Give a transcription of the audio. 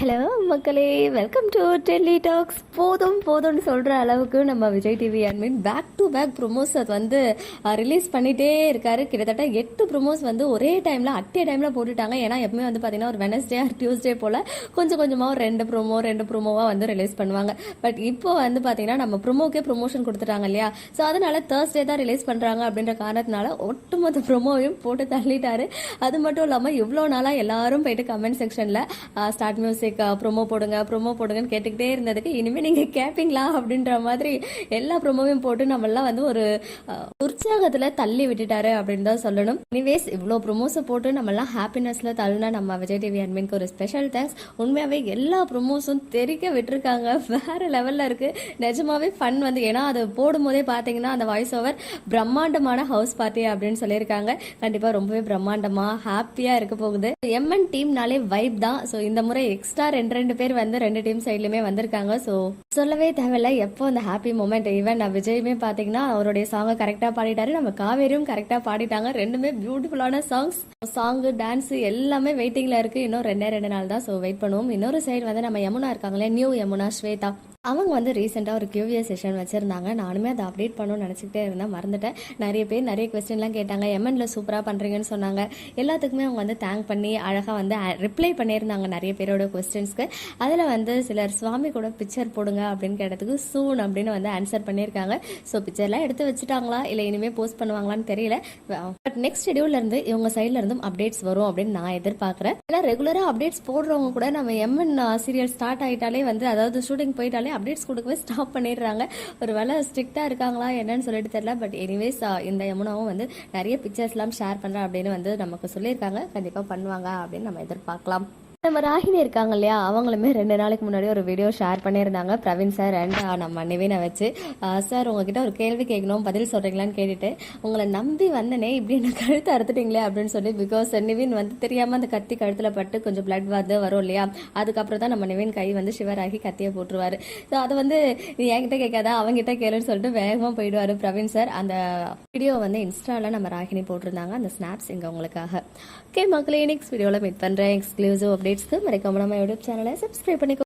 Hello மக்களே, welcome to Delhi tax. போதும்னு சொல்கிற அளவுக்கு நம்ம Vijay TV admin back to back promos அது வந்து ரிலீஸ் பண்ணிகிட்டே இருக்காரு. கிட்டத்தட்ட 8 ப்ரொமோஸ் வந்து ஒரே டைமில் அட்டே டைமில் போட்டுட்டாங்க. ஏன்னா எப்பவுமே வந்து பார்த்தீங்கன்னா ஒரு வெனஸ்டே ஆர் டியூஸ்டே போல் கொஞ்சம் கொஞ்சமாக ஒரு ரெண்டு ப்ரொமோவாக வந்து ரிலீஸ் பண்ணுவாங்க. பட் இப்போ வந்து பார்த்தீங்கன்னா நம்ம ப்ரொமோக்கே ப்ரொமோஷன் கொடுத்துட்டாங்க இல்லையா? ஸோ அதனால தேர்ஸ்டே தான் ரிலீஸ் பண்ணுறாங்க அப்படின்ற காரணத்தினால ஒட்டுமொத்த ப்ரொமோவையும் போட்டு தள்ளிட்டாரு. அது மட்டும் இல்லாமல் இவ்வளோ நாளாக எல்லாரும் போயிட்டு கமெண்ட் செக்ஷனில் ஸ்டார்ட் மியூசிக் ப்ரோமோ போடுங்கன்னு கேட்டுக்கிட்டே இருந்ததுக்கு இனிமேல் நீங்கள் கேட்பீங்களா அப்படின்ற மாதிரி எல்லா ப்ரோமோவையும் போட்டு நம்மளாம் வந்து ஒரு உற்சாகத்தில் தள்ளி விட்டுட்டாரு அப்படின்னு தான் சொல்லணும். எனிவேஸ் இவ்வளோ ப்ரொமோஸை போட்டு நம்மளாம் ஹாப்பினஸில் தள்ளினா நம்ம விஜய் டிவி அட்மின்க்கு ஒரு ஸ்பெஷல் தேங்க்ஸ். உண்மையாகவே எல்லா ப்ரொமோஸும் தெரிக்க விட்டுருக்காங்க. வேற லெவலில் இருக்குது. நிஜமாவே ஃபன் வந்து ஏன்னா அது போடும்போதே பார்த்தீங்கன்னா அந்த வாய்ஸ் ஓவர் பிரம்மாண்டமான ஹவுஸ் பார்ட்டி அப்படின்னு சொல்லியிருக்காங்க. கண்டிப்பாக ரொம்பவே பிரம்மாண்டமாக ஹாப்பியாக இருக்க போகுது. எம்என் டீம்னாலே வைப் தான். ஸோ இந்த முறை எக்ஸ்ட்ரா ரெண்டு பேர் வந்து 2 டீம் சைட்லயுமே வந்திருக்காங்க. ஸோ சொல்லவே தேவையில்ல. எப்போ அந்த ஹாப்பி மூமெண்ட் ஈவன் நான் விஜயுமே பார்த்தீங்கன்னா அவருடைய சாங்கை கரெக்டாக பாடிட்டாரு. நம்ம காவேரியும் கரெக்டாக பாடிட்டாங்க. ரெண்டுமே பியூட்டிஃபுல்லான சாங்கு டான்ஸு எல்லாமே வெயிட்டிங்ல இருக்கு. இன்னும் 2 நாள் தான். ஸோ வெயிட் பண்ணுவோம். இன்னொரு சைடு வந்து நம்ம யமுனா இருக்காங்களே, நியூ யமுனா ஸ்வேதா, அவங்க வந்து ரீசெண்டாக ஒரு கியூவிய செஷன் வச்சுருந்தாங்க. நானுமே அதை அப்டேட் பண்ணணும்னு நினச்சிக்கிட்டே இருந்தேன், மறந்துட்டேன். நிறைய பேர் நிறைய கொஸ்டின்லாம் கேட்டாங்க. எம்என்ல சூப்பராக பண்ணுறீங்கன்னு சொன்னாங்க. எல்லாத்துக்குமே அவங்க வந்து தேங்க் பண்ணி அழகாக வந்து ரிப்ளை பண்ணியிருந்தாங்க நிறைய பேரோட கொஸ்டின்ஸ்க்கு. அதில் வந்து சிலர் சுவாமி கூட பிக்சர் போடுங்க அப்படின்னு கேட்டதுக்கு சூன் அப்படின்னு வந்து ஆன்சர் பண்ணியிருக்காங்க. ஸோ பிக்சர்லாம் எடுத்து வச்சுட்டாங்களா இல்லை இனிமேல் போஸ்ட் பண்ணுவாங்களான்னு தெரியல. பட் நெக்ஸ்ட் ஷெடியூல்லேருந்து இவங்க சைட்ல இருந்தும் அப்டேட்ஸ் வரும் அப்படின்னு நான் எதிர்பார்க்குறேன். ஏன்னா ரெகுலராக அப்டேட்ஸ் போடுறவங்க கூட நம்ம எம்என் சீரியல் ஸ்டார்ட் ஆகிட்டாலே வந்து அதாவது ஷூட்டிங் போயிட்டாலே அப்டேட்ஸ் கொடுக்கவே ஸ்டாப் பண்ணிடுறாங்க. ஒரு வேலை ஸ்ட்ரிக்டாக இருக்காங்களா என்னன்னு சொல்லிட்டு தெரியல. பட் எனிவேஸ் இந்த யமுனாவும் வந்து நிறைய பிக்சர்ஸ்லாம் ஷேர் பண்ணுறேன் அப்படின்னு வந்து நமக்கு சொல்லியிருக்காங்க. கண்டிப்பாக பண்ணுவாங்க அப்படின்னு நம்ம எதிர்பார்க்கலாம். நம்ம ராகினி இருக்காங்க இல்லையா, அவங்களுமே 2 நாளைக்கு முன்னாடி ஒரு வீடியோ ஷேர் பண்ணியிருந்தாங்க பிரவீன் சார் அண்ட் நம்ம நிவினை வச்சு. சார் உங்ககிட்ட ஒரு கேள்வி கேட்கணும், பதில் சொல்கிறீங்களான்னு கேட்டுட்டு, உங்களை நம்பி வந்தனே இப்படி என்ன கழுத்தை அறுத்துட்டீங்களே அப்படின்னு சொல்லி. பிகாஸ் நிவின் வந்து தெரியாமல் அந்த கத்தி கழுத்தில் பட்டு கொஞ்சம் பிளட் வந்து வரும் இல்லையா, அதுக்கப்புறம் தான் நம்ம நிவின் கை வந்து சிவராகி கத்தியை போட்டுருவார். ஸோ அதை வந்து நீ என்கிட்ட கேட்காதா அவங்ககிட்ட கேளுன்னு சொல்லிட்டு வேகமாக போயிடுவார் பிரவீன் சார். அந்த வீடியோ வந்து இன்ஸ்டாவில் நம்ம ராகினி போட்டிருந்தாங்க. அந்த ஸ்னாப்ஸ் இங்கே உங்களுக்காக. ஓகே மக்களே, நெக்ஸ்ட் வீடியோவில் மீட் பண்ணுறேன். எக்ஸ்க்ளூசிவ் அப்டேட்ஸ்க்கு மறக்காம நம்ம யூடியூப் சேனலை சப்ஸ்கிரைப் பண்ணிக்கோ.